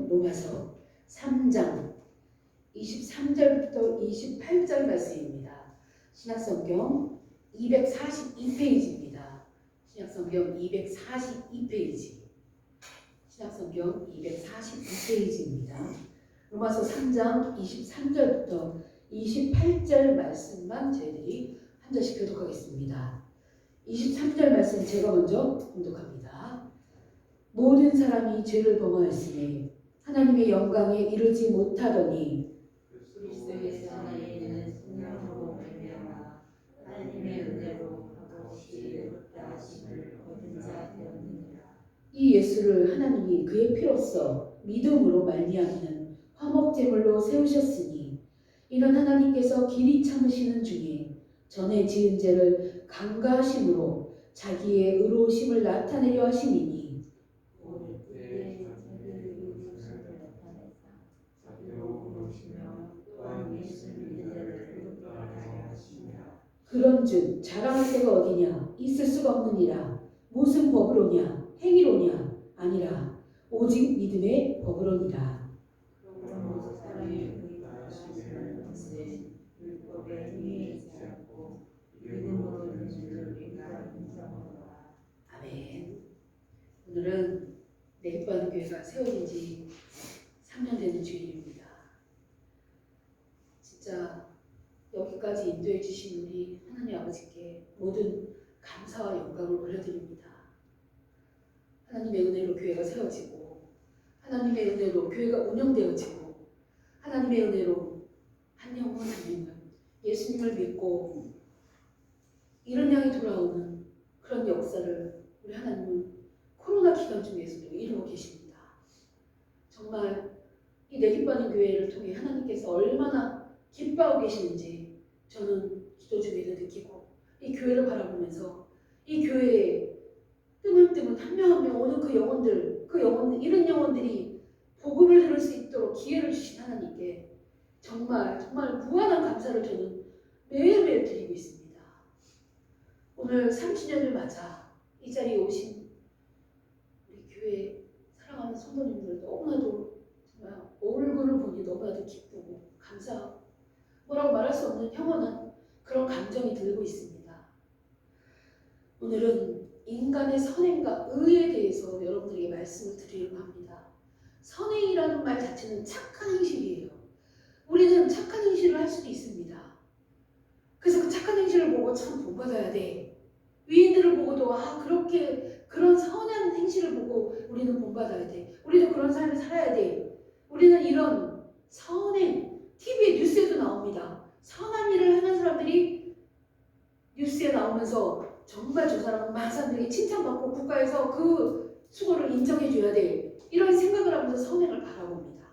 말씀은 로마서 3장 23절부터 28절 말씀입니다. 신약성경 242페이지입니다. 신약성경 242페이지. 신약성경 242페이지입니다. 로마서 3장 23절부터 28절 말씀만 저희들이 한 절씩 교독하겠습니다. 23절 말씀 제가 먼저 공독합니다. 모든 사람이 죄를 범하였으니 하나님의 영광에 이르지 못하더니 그리스도의 안에 성령으로 말미암아 하나님의 은혜로 값없이 의롭다 하심을 얻은 자 되었느니라. 이 예수를 하나님이 그의 피로써 믿음으로 말미암는 화목제물로 세우셨으니 이는 하나님께서 길이 참으시는 중에 전에 지은 죄를 간과하심으로 자기의 의로우심을 나타내려 하심이니 그런즉 자랑할 데가 어디냐 있을 수가 없느니라. 무슨 법으로냐 행위로냐 아니라 오직 믿음의 법으로니라. 그러므로 사람이 의롭다 하심을 얻으되 율법의 행위에 있지 않고 믿음으로 얻는 줄을 우리가 인정하노라. 아멘. 오늘은 내기뻐하는 교회가 세워진 지 3년 되는 주일입니다. 진짜 여기까지 인도해 주신 우리 하나님 아버지께 모든 감사와 영광을 올려드립니다. 하나님의 은혜로 교회가 세워지고 하나님의 은혜로 교회가 운영되어지고 하나님의 은혜로 한 영혼 한 영혼 예수님을 믿고 이런 양이 돌아오는 그런 역사를 우리 하나님은 코로나 기간 중에서도 이루고 계십니다. 정말 이 내기뻐하는 교회를 통해 하나님께서 얼마나 기뻐하고 계시는지 저는 기도 중에도 느끼고 이 교회를 바라보면서 이 교회에 뜨문뜨문 한 명 한 명 오는 그 영혼들 이런 영혼들이 복음을 들을 수 있도록 기회를 주신 하나님께 정말 무한한 감사를 저는 매일매일 드리고 있습니다. 오늘 30년을 맞아 이 자리에 오신 우리 교회 사랑하는 성도님들 너무나도 정말 얼굴을 보니 너무나도 기쁘고 감사하고 뭐라고 말할 수 없는 영원한 그런 감정이 들고 있습니다. 오늘은 인간의 선행과 의에 대해서 여러분들에게 말씀을 드리려고 합니다. 선행이라는 말 자체는 착한 행실이에요. 우리는 착한 행실을 할 수도 있습니다. 그래서 그 착한 행실을 보고 참 본받아야 돼. 위인들을 보고도 그렇게 그런 선한 행실을 보고 우리는 본받아야 돼. 우리도 그런 삶을 살아야 돼. 우리는 이런 선행 TV에 뉴스에도 나옵니다. 선한 일을 하는 사람들이 뉴스에 나오면서 정말 저 사람은 많은 사람들이 칭찬받고 국가에서 그 수고를 인정해줘야 돼. 이런 생각을 하면서 선행을 바라봅니다.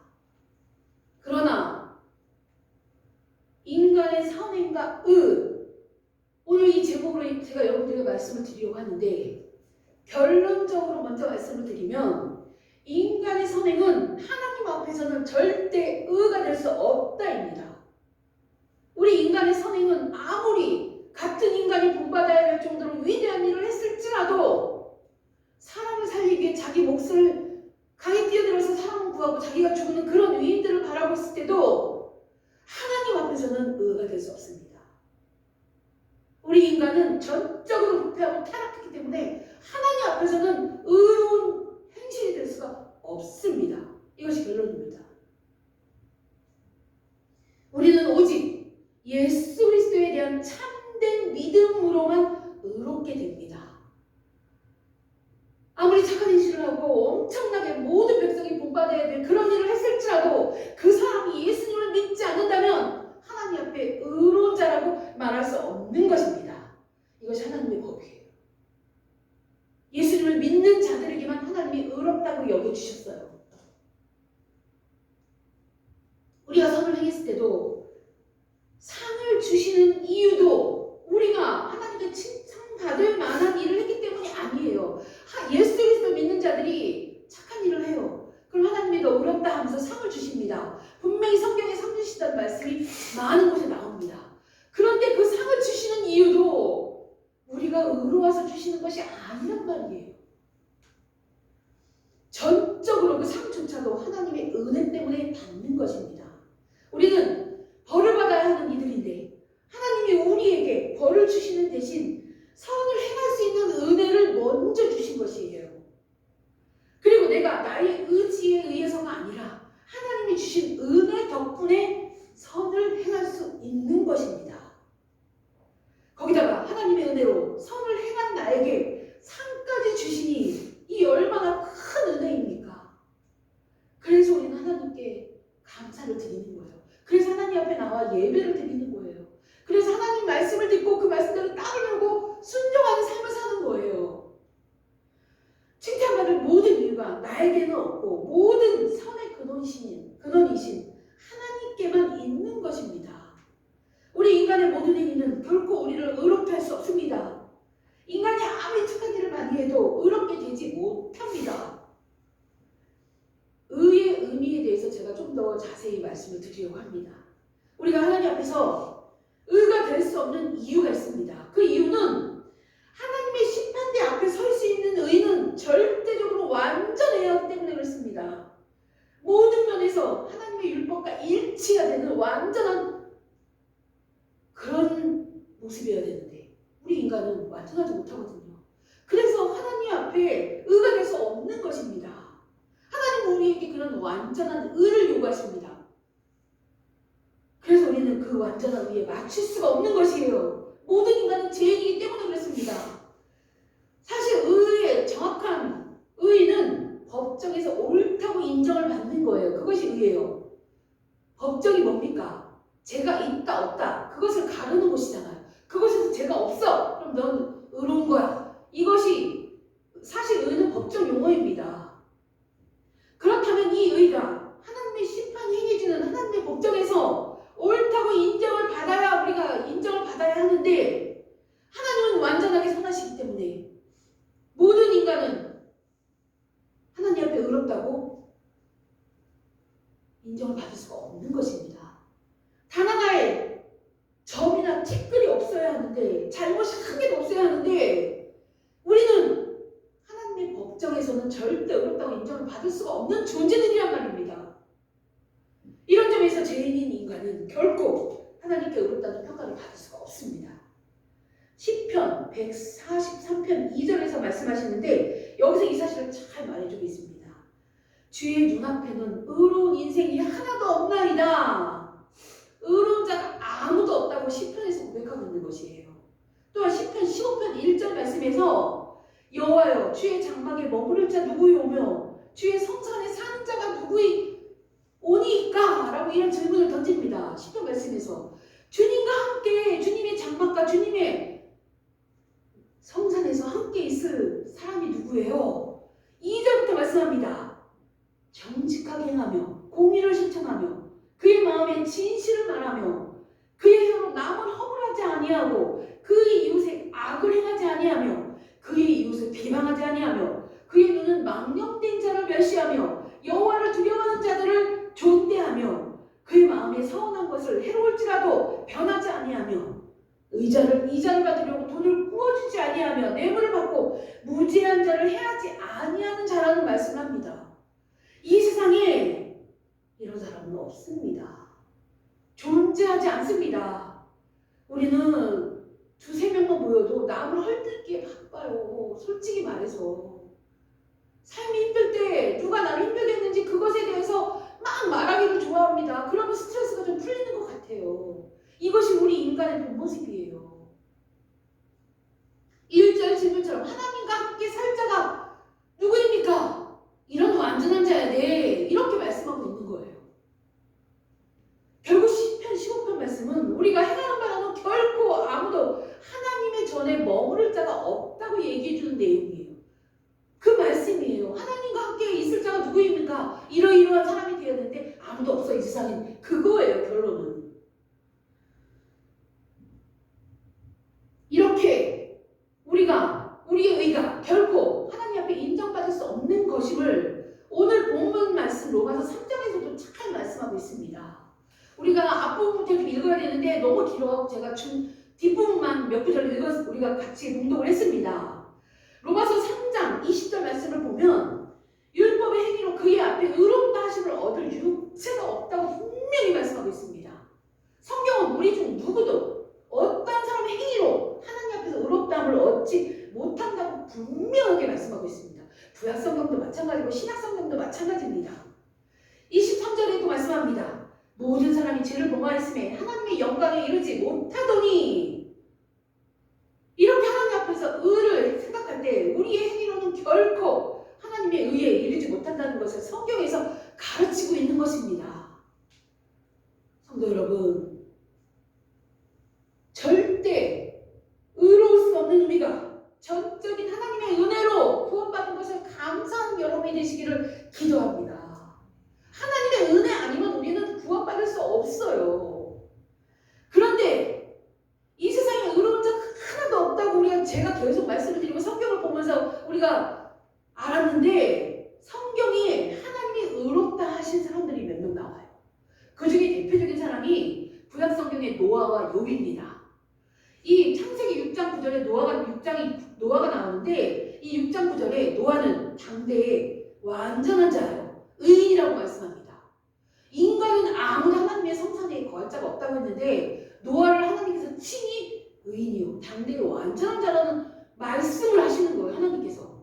그러나 인간의 선행과 의 오늘 이 제목으로 제가 여러분들에게 말씀을 드리려고 하는데 결론적으로 먼저 말씀을 드리면 인간의 선행은 하나님 앞에서는 절대 의가 될 수 없다입니다. 우리 인간의 선행은 아무리 같은 인간이 본받아야 할 정도로 위대한 일을 했을지라도 사람을 살리기 위해 자기 몫을 강에 뛰어들어서 사람을 구하고 자기가 죽는 그런 위인들을 바라고 있을 때도 하나님 앞에서는 의가 될 수 없습니다. 우리 인간은 전적으로 부패하고 타락했기 때문에 하나님 앞에서는 의로운 행실이 될 수가 없습니다. 이것이 결론입니다. 우리는 오직 예수 그리스도에 대한 참된 믿음으로만 의롭게 됩니다. 아무리 착한 행실을 하고 엄청나게 모든 백성이 본받아야 될 그런 일을 했을지라도 그 사람이 예수님을 믿지 않는다면 하나님 앞에 의로운 자라고 말할 수 없는 것입니다. 이것이 하나님의 법이에요. 예수님을 믿는 자들에게만 하나님이 의롭다고 여겨주셨어요. 우리가 선을 행했을 때도 상을 주시는 이유도 우리가 하나님께 칭찬받을 만한 일을 했기 때문이 아니에요. 예수 그리스도 믿는 자들이 착한 일을 해요. 그럼 하나님이 너 의롭다 하면서 상을 주십니다. 분명히 성경에 상 주시다는 말씀이 많은 곳에 나옵니다. 그런데 그 상을 주시는 이유도 우리가 의로워서 주시는 것이 아니란 말이에요. 전적으로 그 상 벌조차도 하나님의 은혜 때문에 받는 것입니다. 우리는 벌을 받아야 하는 이들인데 하나님이 우리에게 벌을 주시는 대신 선을 행할 수 있는 은혜를 먼저 주신 것이에요. 그리고 내가 나의 의지에 의해서가 아니라 하나님이 주신 은혜 덕분에 선을 행할 수 있는 것입니다. 거기다가 하나님의 은혜로 선을 행한 나에게 상까지 주시니 이 얼마나 큰 은혜입니까? 그래서 우리는 하나님께 감사를 드리는 거예요. 그래서 하나님 앞에 나와 예배를 드리는 거예요. 그래서 하나님 말씀을 듣고 그 말씀대로 따르려고 순종하는 삶을 사는 거예요. 칭찬받을 모든 이유가 나에게는 없고 모든 선의 근원이신 하나님께만 있는 것입니다. 우리 인간의 모든 행위는 결코 우리를 의롭게 할 수 없습니다. 인간이 아무리 착한 일을 많이 해도 의롭게 되지 못합니다. 의의 의미에 대해서 제가 좀 더 자세히 말씀을 드리려고 합니다. 우리가 하나님 앞에서 의가 될 수 없는 이유가 있습니다. 그 이유는 하나님의 심판대 앞에 설 수 있는 의는 절대적으로 완전해야 하기 때문에 그렇습니다. 모든 면에서 하나님의 율법과 일치해야 되는 완전한 그런 모습이어야 되는데 우리 인간은 완전하지 못하거든요. 그래서 하나님 앞에 의가 될 수 없는 것입니다. 하나님은 우리에게 그런 완전한 의를 요구하십니다. 그래서 우리는 그 완전한 의에 맞출 수가 없는 것이에요. 모든 인간은 죄인이기 때문에 그렇습니다. 사실 의의 정확한 의는 법정에서 옳다고 인정을 받는 거예요. 그것이 의예요. 법정이 뭡니까? 죄가 있다 없다 그것을 가르는 곳이잖아요. 그곳에서 죄가 없어 그럼 넌 의로운 거야. 이것이 사실 의는 법정 용어입니다. 그렇다면 이 의가 하나님의 심판이 행해지는 하나님의 법정에서 옳다고 인정을 받아야 우리가 인정을 받아야 하는데 하나님은 완전하게 선하시기 때문에 모든 인간은 하나님 앞에 의롭다고 인정을 받을 수가 없는 것입니다. 단 하나의 점이나 티끌이 없어야 하는데 잘못이 한 개도 없어야 하는데 우리는 하나님의 법정에서는 절대 의롭다고 인정을 받을 수가 없는 존재들이란 말입니다. 이런 점에서 죄인인 인간은 결코 하나님께 의롭다는 평가를 받을 수가 없습니다. 시편 143편 2절에서 말씀하시는데 여기서 이 사실을 잘 말해주고 있습니다. 주의 눈앞에는 의로운 인생이 하나도 없나이다. 의로운 자가 아무도 없다고 시편에서 고백하고 있는 것이에요. 또한 시편 15편 1절 말씀에서 여호와여 주의 장막에 머무를 자 누구이오며 주의 성산에 사는 자가 누구이오니까? 라고 이런 질문을 던집니다. 시편 말씀에서 주님과 함께 주님의 장막과 주님의 성산에서 함께 있을 사람이 누구예요? 2절부터 말씀합니다. 정직하게 행하며 공의를 실천하며 그의 마음에 진실을 말하며 그의 혀로 남을 허물하지 아니하고 그의 이웃에 악을 행하지 아니하며 그의 이웃을 비방하지 아니하며 그의 눈은 망령된 자를 멸시하며 여호와를 두려워하는 자들을 존대하며 그의 마음에 서운한 것을 해로울지라도 변하지 아니하며 이자를 받으려고 돈을 구워주지 아니하며 뇌물을 받고 무죄한 자를 해하지 아니하는 자라는 말씀을 합니다. 이 세상에 이런 사람은 없습니다. 존재하지 않습니다. 우리는 두세 명만 모여도 남을 헐뜯기에 바빠요. 솔직히 말해서 삶이 힘들 때 누가 나를 힘들게 했는지 그것에 대해서 막 말하기를 좋아합니다. 그러면 스트레스가 좀 풀리는 것 같아요. 이것이 우리 인간의 본 모습이에요. 1절 질문처럼 하나님과 함께 살 자가 누구입니까? 이런 완전한 자야 돼. 이렇게 말씀하고 있는 거예요. 결국 시편 15편 말씀은 우리가 행하는 바는 결코 아무도 하나님의 전에 머무를 자가 없다고 얘기해 주는 내용이에요. 그 말씀이에요. 하나님과 함께 있을 자가 누구입니까? 이러이러한 사람이 되어야 되는데 아무도 없어 이 세상에. 그거예요 결론은. 이렇게 우리의 의가 결코 하나님 앞에 인정받을 수 없는 것임을 오늘 본문 말씀 로마서 3장에서도 잘 말씀하고 있습니다. 우리가 앞부분부터 좀 읽어야 되는데 너무 길어서 제가 뒷부분만 몇 구절 읽어서 우리가 같이 봉독을 했습니다. 로마서 3장 20절 말씀을 보면 율법의 행위로 그의 앞에 의롭다 하심을 얻을 육체가 없다고 분명히 말씀하고 있습니다. 성경은 우리 중 누구도 어떤 사람의 행위로 하나님 앞에서 의롭다함을 얻지 못한다고 분명하게 말씀하고 있습니다. 구약성경도 마찬가지고 신약성경도 마찬가지입니다. 23절에도 말씀합니다. 모든 사람이 죄를 범하였음에 하나님의 영광에 이르지 못하더니, 이렇게 하나님 앞에서 의를 생각할 때 우리의 행위로는 결코 하나님의 의에 이르지 못한다는 것을 성경에서 가르치고 있는 것입니다. 성도 여러분, 절대 의로울 수 없는 우리가 전적인 하나님의 은혜로 구원받은 것을 감사하는 여러분이 되시기를 기도합니다. 하나님의 은혜 아니면 우리는 구원받을 수 없어요. 그런데 이 세상에 의로운 자 하나도 없다고 제가 계속 말씀을 드리고 성경을 보면서 우리가 알았는데, 성경이 하나님이 의롭다 하신 사람들이 몇 명 나와요. 그 중에 대표적인 사람이 구약 성경의 노아와 욥입니다. 이 창세기 6장 9절에 노아가 나오는데, 이 6장 9절에 노아는 당대의 완전한 자예요. 의인이라고 말씀합니다. 인간은 아무도 하나님의 성산에 거할 자가 없다고 했는데, 노아를 하나님께서 친히 의인이요 당대의 완전한 자라는 말씀을 하시는 거예요. 하나님께서.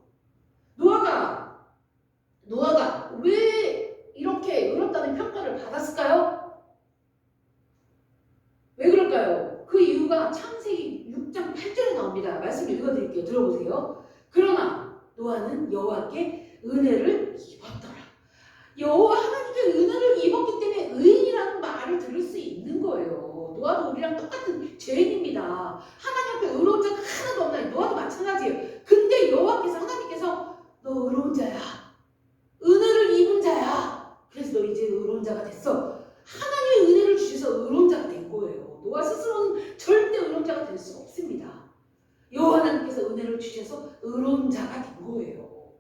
노아가 왜 이렇게 의롭다는 평가를 받았을까요? 왜 그럴까요? 그 이유가 창세기 6장 8절에 나옵니다. 말씀을 읽어드릴게요. 들어보세요. 그러나 노아는 여호와께 은혜를 입었더라. 여호와 하나님께 은혜를 입었기 때문에 의인이라는 말을 들을 수 있는 거예요. 노아도 우리랑 똑같은 죄인입니다. 하나님 앞에 의로운 자가 하나도 없나요? 노아도 마찬가지예요. 근데 하나님께서 너 의로운 자야, 은혜를 입은 자야, 그래서 너 이제 의로운 자가 됐어. 하나님의 은혜를 주셔서 의로운 자가 된 거예요. 노아 스스로는 절대 의로운 자가 될 수 없습니다. 여호와 하나님께서 은혜를 주셔서 의로운 자가 된 거예요.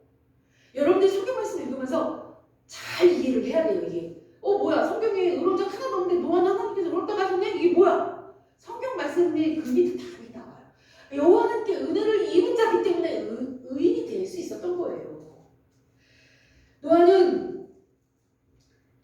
여러분들이 성경 말씀 읽으면서 잘 이해를 해야 돼요. 이게 뭐야, 성경에 의로운 자 하나도 없는데 노아는 하나님께서 의롭다고 하셨네? 이게 뭐야? 성경 말씀에 그 밑에 답이 나와요. 여호와 하나님께 은혜를 입은 자기 때문에 의인이 될 수 있었던 거예요. 노아는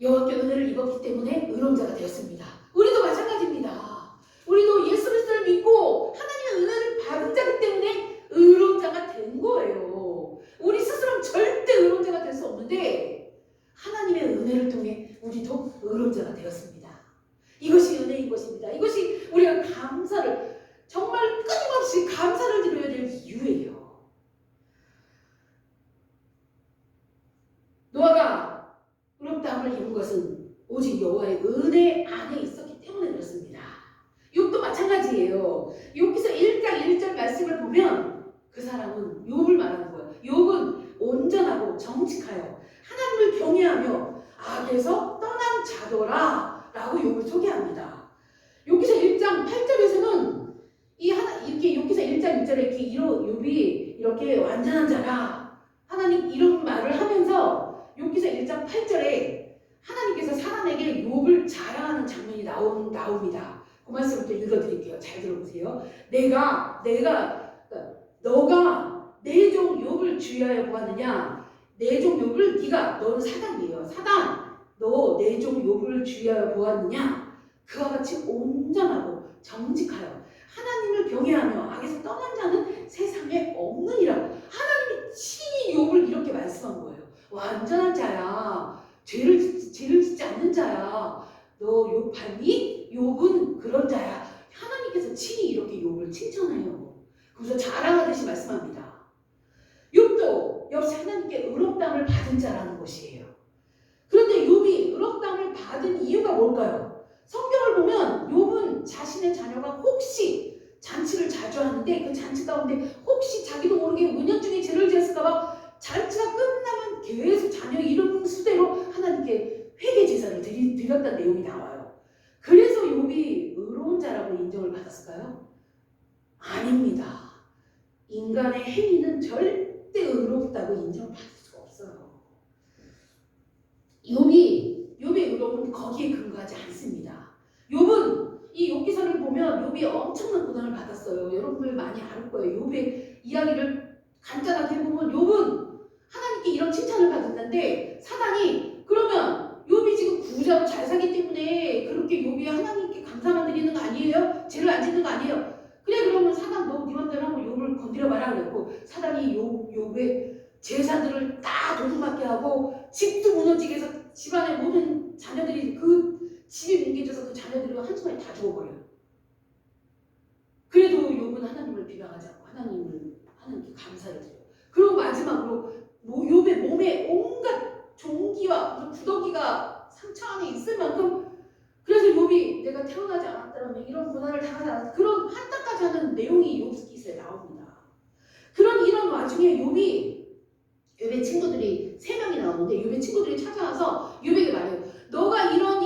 여호와께 은혜를 입었기 때문에 의로운 자가 되었습니다. 우리도 마찬가지입니다. 우리도 예수 그리스도를 믿고 하나님의 은혜를 받은 자기 때문에 의로운 자가 된 거예요. 우리 스스로는 절대 의로운 자가 될 수 없는데 하나님의 은혜를 통해 우리도 의로운 자가 되었습니다. 이것이 은혜인 것입니다. 이것이 우리가 정말 끊임없이 감사를 드려야 될 이유예요. 노아가 의롭다함을 입은 것은 오직 여호와의 은혜 안에 있었기 때문에 그렇습니다. 욥도 마찬가지예요. 욥기서 1장 1절 말씀을 보면 그 사람은 욥을 말하는 거예요. 욥은 온전하고 정직하여 하나님을 경외하며 악에서 떠난 자더라 라고 욥을 소개합니다. 욥기서 1장 8절에서는 이렇게 욥기서 1장 1절에 욥이 이렇게 완전한 자라 하나님 이런 말을 하면서 욥기서 1장 8절에 하나님께서 사람에게 욥을 자랑하는 장면이 나옵니다. 그 말씀을 또 읽어드릴게요. 잘 들어보세요. 너가 내 종 욥을 주의하여 보았느냐? 내 종 욥을 너는 사단이에요. 사단, 너 내 종 욥을 주의하여 보았느냐? 그와 같이 온전하고 정직하여 하나님을 경외하며 악에서 떠난 자는 세상에 없느니라. 하나님이 친히 욥을 이렇게 말씀한 거예요. 완전한 자야. 죄를 짓지 않는 자야. 너 욥 봤니? 욥은 그런 자야. 하나님께서 친히 이렇게 욥을 칭찬해요. 그래서 자랑하듯이 말씀합니다. 욥도 역시 하나님께 의롭다함을 받은 자라는 것이에요. 그런데 욥이 의롭다함을 받은 이유가 뭘까요? 성경을 보면 욥은 자신의 자녀가 혹시 잔치를 자주 하는데 그 잔치 가운데 혹시 자기도 모르게 은연중에 죄를 지었을까봐 잔치가 끝나면 계속 자녀 이름 수대로 하나님께 회개 제사를 드렸다는 내용이 나와요. 그래서 욥이 의로운 자라고 인정을 받았을까요? 아닙니다. 인간의 행위는 절대 의롭다고 인정받을 수가 없어요. 욥의 의로움은 거기에 근거하지 않습니다. 욥은 이 욥기서를 보면 욥이 엄청난 고난을 받았어요. 여러분들 많이 알 거예요. 욥의 이야기를 간단하게 해보면 욥은 하나님께 이런 칭찬을 받는다. 만났는데 사단이 그러면 욥이 지금 부자로 잘 살기 때문에 그렇게 욥이 하나님께 감사만 드리는 거 아니에요? 죄를 안 짓는 거 아니에요? 그래 그러면 사단 너 네 맘대로 하고 욥을 건드려봐라 그랬고 사단이 욥의 재산들을 다 도둑맞게 하고 집도 무너지게 해서 집안의 모든 자녀들이 그 집이 뭉개져서 그 자녀들이 한순간에 다 죽어버려요. 그래도 욥은 하나님을 비방하지 않고 하나님께 감사를 드려요. 그리고 마지막으로 욥의 몸에 온갖 종기와 무슨 구더기가 상처 안에 있을 만큼 그래서 욥이 내가 태어나지 않았다면 이런 고난을 당하지 않았다. 그런 한탄까지 하는 내용이 욥기서에 나옵니다. 이런 와중에 욥의 친구들이 3명이 나오는데 욥의 친구들이 찾아와서 욥에게 말해요. 너가 이런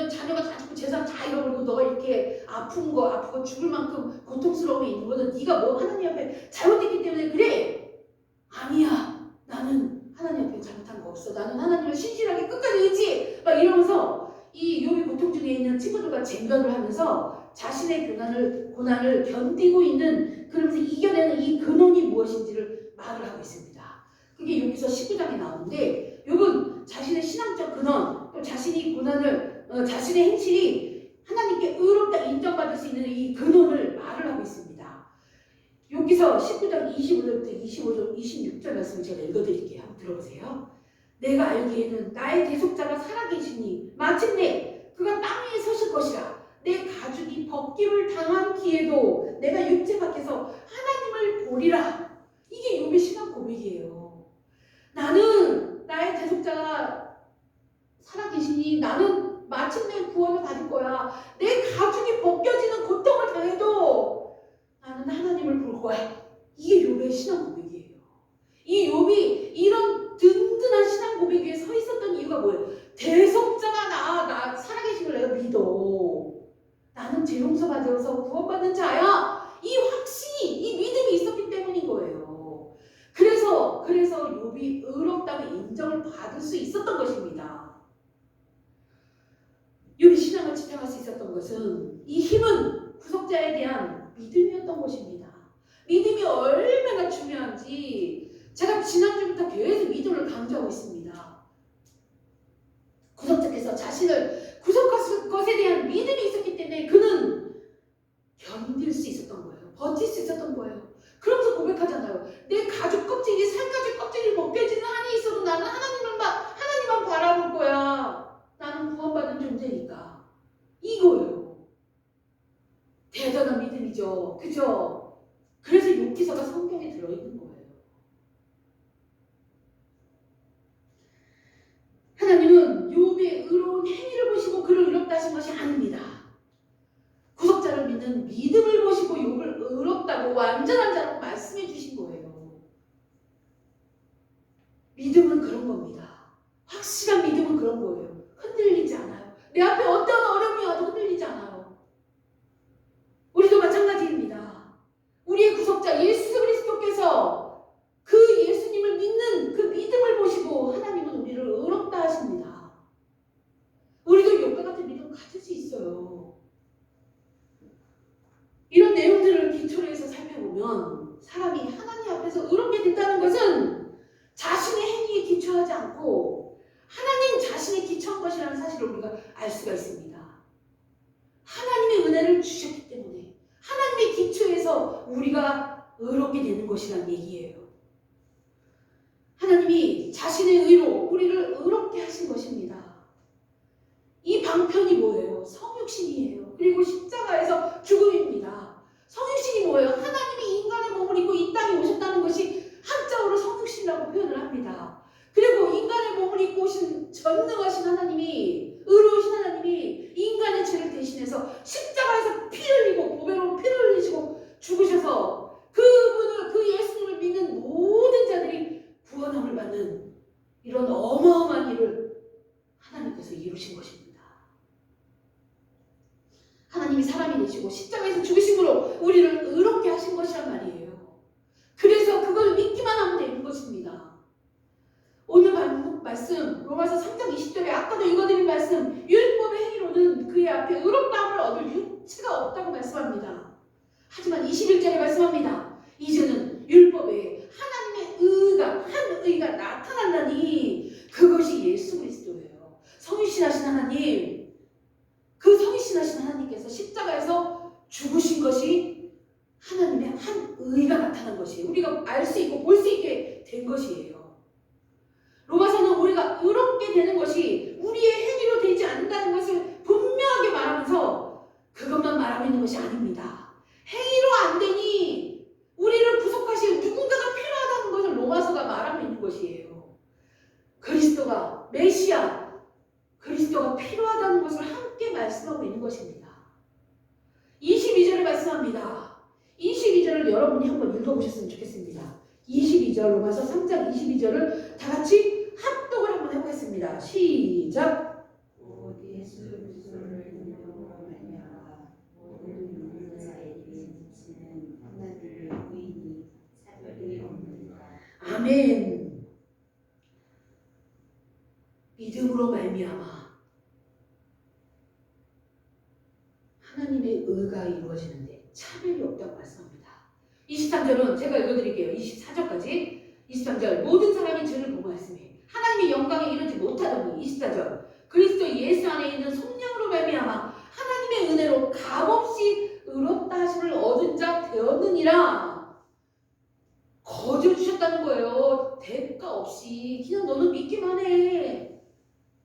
자녀가 다 죽고 재산 다 잃어버리고 너가 이렇게 아프고 죽을 만큼 고통스러움이 있는 거는 네가 뭐 하나님 앞에 잘못했기 때문에 그래? 아니야. 나는 하나님 앞에 잘못한 거 없어. 나는 하나님을 신실하게 끝까지 의지. 막 이러면서 이 욥이 고통 중에 있는 친구들과 쟁변을 하면서 자신의 고난을 견디고 있는 그러면서 이겨내는 이 근원이 무엇인지를 말을 하고 있습니다. 그게 여기서 19장에 나오는데 욥은 자신의 신앙적 근원 또 자신이 자신의 행실이 하나님께 의롭다 인정받을 수 있는 이 근원을 말을 하고 있습니다. 여기서 19장 25절부터 26절 말씀을 제가 읽어드릴게요. 한번 들어보세요. 내가 알기에는 나의 대속자가 살아계시니 마침내 그가 땅 위에 서실 것이라. 내 가죽이 벗김을 당한 뒤에도 내가 육체 밖에서 하나님을 보리라. 이게 욥의 신앙 고백이에요. 나는 나의 대속자가 살아계시니 나는 마침내 구원을 받을 거야. 내 가죽이 벗겨지는 고통을 당해도 나는 하나님을 볼 거야. 이게 욥의 신앙 고백이에요. 이 욥이 이런 든든한 신앙 고백 위에 서 있었던 이유가 뭐예요? 대속자가 나 살아계신 걸 내가 믿어. 나는 죄 용서 받아서 구원받는 자야. 이 확신이, 이 믿음이 있었기 때문인 거예요. 그래서 욥이 의롭다고 인정을 받을 수 있었던 것입니다. 욥이 신앙을 지탱할 수 있었던 것은 이 힘은 구속자에 대한 믿음이었던 것입니다. 믿음이 얼마나 중요한지 제가 지난주부터 계속 믿음을 강조하고 있습니다. 구속자께서 자신을 구속할 것에 대한 믿음이 있었기 때문에 그는 견딜 수 있었던 거예요. 버틸 수 있었던 거예요. 그러면서 고백하잖아요. 내 가죽 껍질이 살가죽 껍질이 벗겨지는 한이 있어도 나는 하나님만 바라볼 거야. 나는 구원받은 존재니까. 이거예요. 대단한 믿음이죠. 그죠? 그래서 욥기서가 성경에 들어있는 거예요. 하나님은 욥의 의로운 행위를 보시고 그를 의롭다 하신 것이 아닙니다. 구속자를 믿는 믿음을 보시고 욥을 의롭다고 완전한 자라고 말씀해 주신 거예요. 믿음은 그런 겁니다. 확실한 믿음은 그런 거예요. 흔들리지 않아요. 내 앞에 어떤 어려움이 와도 흔들리지 않아요. 우리도 마찬가지입니다. 우리의 구속자 예수 그리스도께서 그 예수님을 믿는 그 믿음을 보시고 하나님은 우리를 의롭다 하십니다. 우리도 욥과 같은 믿음 가질 수 있어요. 이런 내용들을 기초로 해서 살펴보면 사람이 하나님 앞에서 의롭게 됐다는 것은 자신의 행위에 기초하지 않고 하나님 자신에 기초한 것이라는 사실을 우리가 알 수가 있습니다. 하나님의 은혜를 주셨기 때문에 하나님의 기초에서 우리가 의롭게 되는 것이라는 얘기예요. 하나님이 자신의 의로 우리를 의롭게 하신 것입니다. 이 방편이 뭐예요? 성육신이에요. 그리고 십자가에서 죽음입니다. 성육신이 뭐예요? 하나님이 인간의 몸을 입고 이 땅에 오셨다는 것이 한자어로 성육신이라고 표현을 합니다. 그리고 인간의 몸을 입고 오신 전능하신 하나님이, 의로우신 하나님이 인간의 죄를 대신해서 십자가에서 피 흘리고 보배로 피를 흘리시고 죽으셔서 그 예수님을 믿는 모든 자들이 구원함을 받는 이런 어마어마한 일을 하나님께서 이루신 것입니다. 하나님이 사람이 되시고 십자가에서 죽으심으로 우리를 의롭게 하신 것이란 말이에요. 그래서 그걸 믿기만 하면 되는 것입니다. 오늘 말씀 로마서 3장 20절에 아까도 읽어드린 말씀, 율법의 행위로는 그의 앞에 의롭다함을 얻을 유치가 없다고 말씀합니다. 하지만 21절에 말씀합니다. 이제는 율법 외에 하나님의 한 의가 나타난다니 하나님, 그 성실하신 하나님께서 십자가에서 죽으신 것이 하나님의 한 의가 나타난 것이에요. 우리가 알 수 있고 볼 수 있게 된 것이에요. 로마서는 우리가 의롭게 되는 것이 우리의 행위로 되지 않는다는 것을 분명하게 말하면서 그것만 말하고 있는 것이 아닙니다. 행위로 안 되니 우리를 구속하실 누군가가 필요하다는 것을 로마서가 말하고 있는 것이에요. 그리스도가, 메시아, 그리스도가 필요하다는 것을 함께 말씀하고 있는 것입니다. 22절에 말씀합니다. 22절을 여러분이 한번 읽어보셨으면 좋겠습니다. 22절, 로마서 3장 22절을 다 같이 합독을 한번 해보겠습니다. 시작! 곧 예수 그리스도를 믿음으로 말미암아 모든 믿는 자에게 미치는 하나님의 의인이 차별이 없느니라. 아멘. 믿음으로 말미암아 하나님의 의가 이루어지는데 차별이 없다고 말씀합니다. 23절은 제가 읽어드릴게요. 24절까지 23절 모든 사람이 주를 보고했으니 하나님의 영광에 이르지 못하더니 24절 그리스도 예수 안에 있는 성령으로 말미암아 하나님의 은혜로 값없이 의롭다 하심을 얻은 자 되었느니라. 거저 주셨다는 거예요. 대가 없이 그냥 너는 믿기만 해.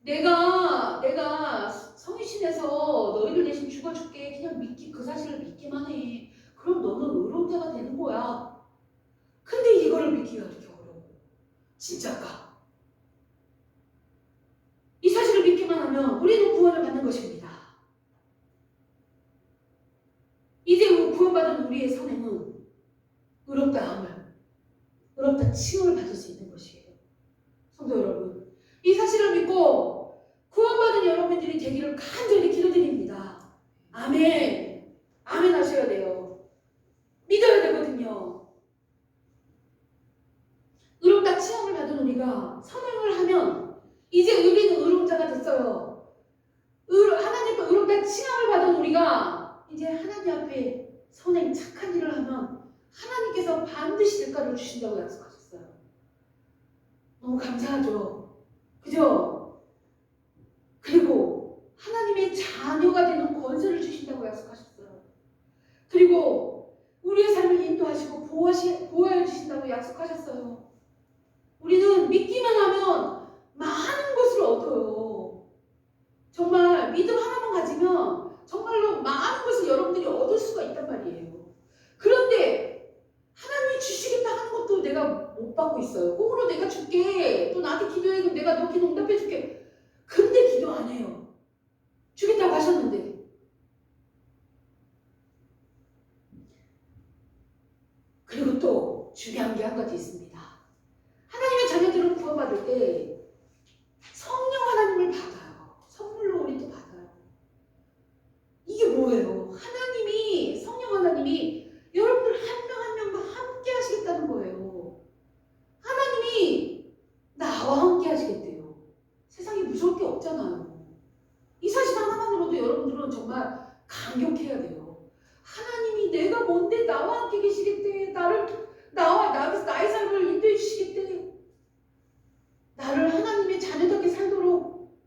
내가 성신에서 너희를 대신 죽어줄게. 그냥 그 사실을 믿기만 해. 그럼 너는 의로운 자가 되는 거야. 근데 이거를 믿기가 그렇게 어려워. 진짜까? 이 사실을 믿기만 하면 우리는 구원을 받는 것입니다. 이제 구원받은 우리의 선행은 의롭다 칭을 받을 수 있는 것이에요. 성도 여러분, 이 사실을 믿고 구원받은 여러분들이 되기를 간절히 기도드립니다. 아멘. 아멘 하셔야 돼요. 믿어야 되거든요. 의롭다 칭함을 받은 우리가 선행을 하면 이제 우리는 의로운 자가 됐어요. 하나님께 의롭다 칭함을 받은 우리가 이제 하나님 앞에 선행 착한 일을 하면 하나님께서 반드시 대가를 주신다고 약속하셨어요. 너무 감사하죠. 그죠? 그리고 하나님의 자녀가 되는 권세를 주신다고 약속하셨어요. 그리고 우리의 삶을 인도하시고 보호해 주신다고 약속하셨어요. 우리는 믿기만 하면 많은 것을 얻어요. 정말 믿음 하나만 가지면 정말로 많은 것을 여러분들이 얻을 수가 있단 말이에요. 그런데 하나님이 주시겠다 하는 것도 내가 못 받고 있어요. 꼭으로 내가 줄게. 또 나한테 기도해. 그럼 내가 너 기도 응답해 줄게. 근데 기도 안 해요. 주겠다고 하셨는데. 그리고 또 중요한 게 한 가지 있습니다. 하나님의 자녀들은 구원받을 때 성령 하나님을 받아요. 선물로 우리 또 받아요. 이게 뭐예요? 성령 하나님이 여러분들 한 명 한 명과 함께 하시겠다는 거예요. 하나님이 나와 함께 하시겠대요. 세상에 무서울 게 없잖아요. 이 사실 하나만으로도 여러분들은 정말 감격해야 돼요. 하나님이 내가 뭔데 나와 함께 계시겠대. 나의 삶을 인도해 주시겠대. 나를 하나님의 자녀답게 살도록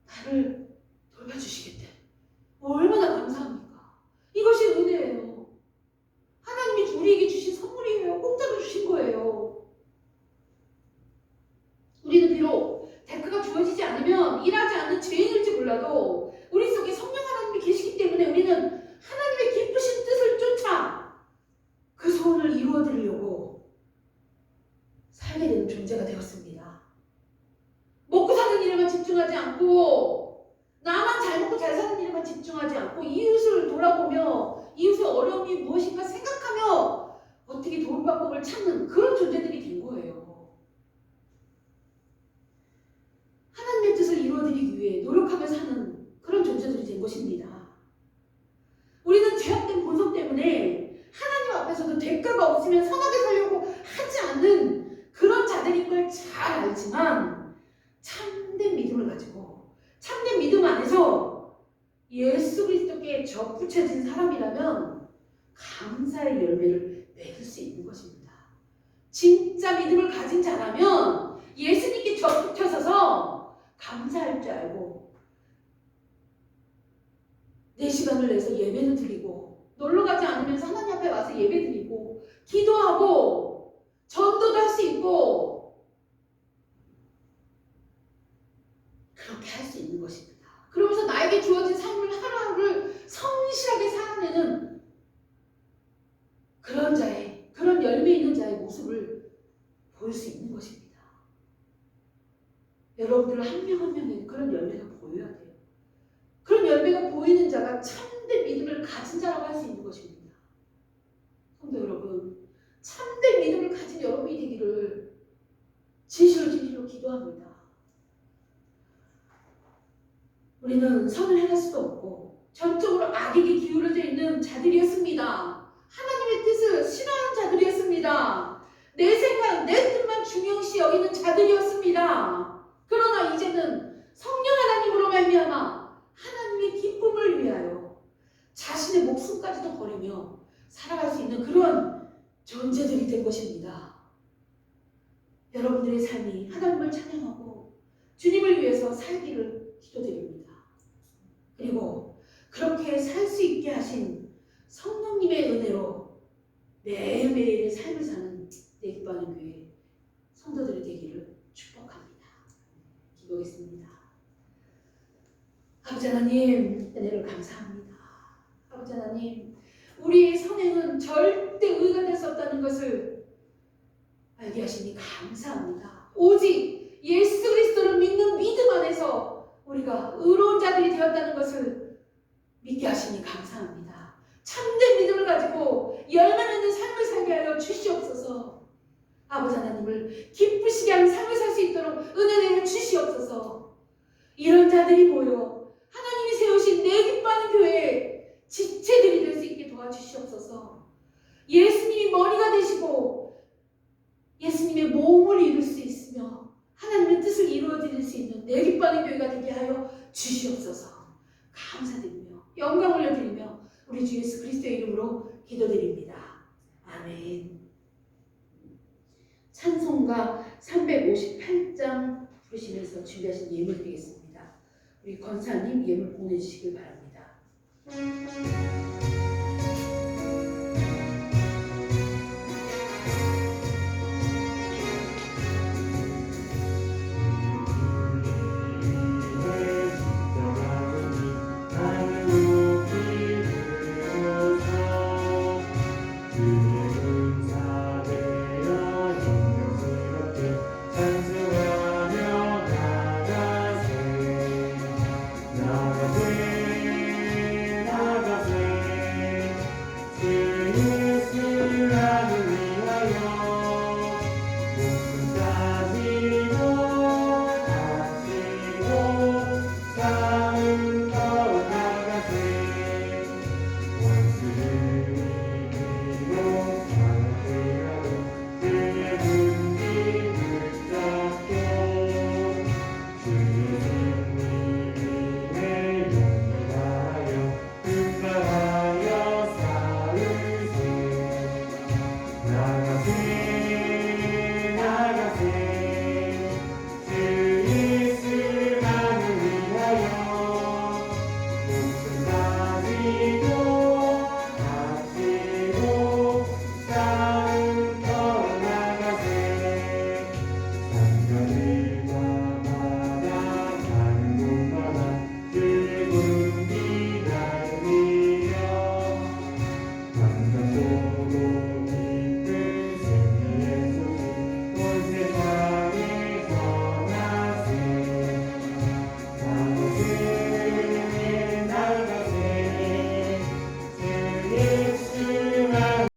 나를 돌봐주시겠대. 얼마나 감사합니까? 이것이 은혜예요. 하나님이 우리에게 주신 선물이에요. 공짜로 주신 거예요. 우리는 비록 대가가 주어지지 않으면 일하지 않는 죄인일지 몰라도 우리 속에 성령 하나님이 계시기 때문에 우리는 하나님의 기쁘신 뜻을 쫓아 그 소원을 이루어드리려고 살게 되는 존재가 되었습니다. 먹고 사는 일에만 집중하지 않고 나만 잘 먹고 잘 사는 일에만 집중하지 않고 이웃을 돌아보며 이웃의 어려움이 무엇인가 생각하며 어떻게 도울 방법을 찾는 그런 존재들이 된 거예요. 하나님의 뜻을 이루어드리기 위해 노력하며 사는 그런 존재들이 된 것입니다. 우리는 죄악된 본성 때문에 하나님 앞에서도 대가가 없으면 선하게 살려고 하지 않는 그런 자들인 걸 잘 알지만 참된 믿음을 가지고 참된 믿음 안에서 예수 그리스도께 접붙여진 사람이라면 감사의 열매를 맺을 수 있는 것입니다. 진짜 믿음을 가진 자라면 예수님께 접붙여서서 감사할 줄 알고 내 시간을 내서 예배를 드리고 놀러 가지 않으면서 하나님 앞에 와서 예배 드리고 기도하고 전도도 할 수 있고 그렇게 할 수 있는 것입니다. 그러면서 나에게 주어진 삶을 하루하루를 성실하게 살아내는 그런 자의, 그런 열매 있는 자의 모습을 보일 수 있는 것입니다. 여러분들 한 명 한 명에게 그런 열매가 보여야 돼요. 그런 열매가 보이는 자가 참된 믿음을 가진 자라고 할 수 있는 것입니다. 성도 여러분, 참된 믿음을 가진 여러분이 되기를 진실로 기도합니다. 우리는 선을 행할 수도 없고 전적으로 악에게 기울어져 있는 자들이었습니다. 하나님의 뜻을 싫어하는 자들이었습니다. 내 생각, 내 뜻만 중요시 여기는 자들이었습니다. 그러나 이제는 성령 하나님으로 말미암아 하나님의 기쁨을 위하여 자신의 목숨까지도 버리며 살아갈 수 있는 그런 존재들이 된 것입니다. 여러분들의 삶이 하나님을 찬양하고 주님을 위해서 살기를 기도드립니다. 그리고 그렇게 살 수 있게 하신 성령님의 은혜로 매일매일의 삶을 사는 내 기뻐하는 교회 성도들이 되기를 축복합니다. 기도하겠습니다. 아버지 하나님, 은혜를 감사합니다. 아버지 하나님, 우리의 선행은 절대 의가 될 수 없다는 것을 알게 하시니 감사합니다. 오직 예수 그리스도를 믿는 믿음 안에서 우리가 의로운 자들이 되었다는 것을 믿게 하시니 감사합니다. 참된 믿음을 가지고 열매 있는 삶을 살게 하여 주시옵소서. 아버지 하나님을 기쁘시게 하는 삶을 살 수 있도록 은혜를 주시옵소서. 이런 자들이 모여 하나님이 세우신 내 기뻐하는 교회에 지체들이 될 수 있게 도와주시옵소서. 예수님이 머리가 되시고 예수님의 몸을 이룰 수 있으며 하나님의 뜻을 이루어드릴 수 있는 내 기뻐하는 교회가 되게 하여 주시옵소서. 감사드리며 영광 올려드리며 우리 주 예수 그리스도의 이름으로 기도드립니다. 아멘. 찬송가 358장 부르시면서 준비하신 예물 드리겠습니다. 우리 권사님 예물 보내주시길 바랍니다.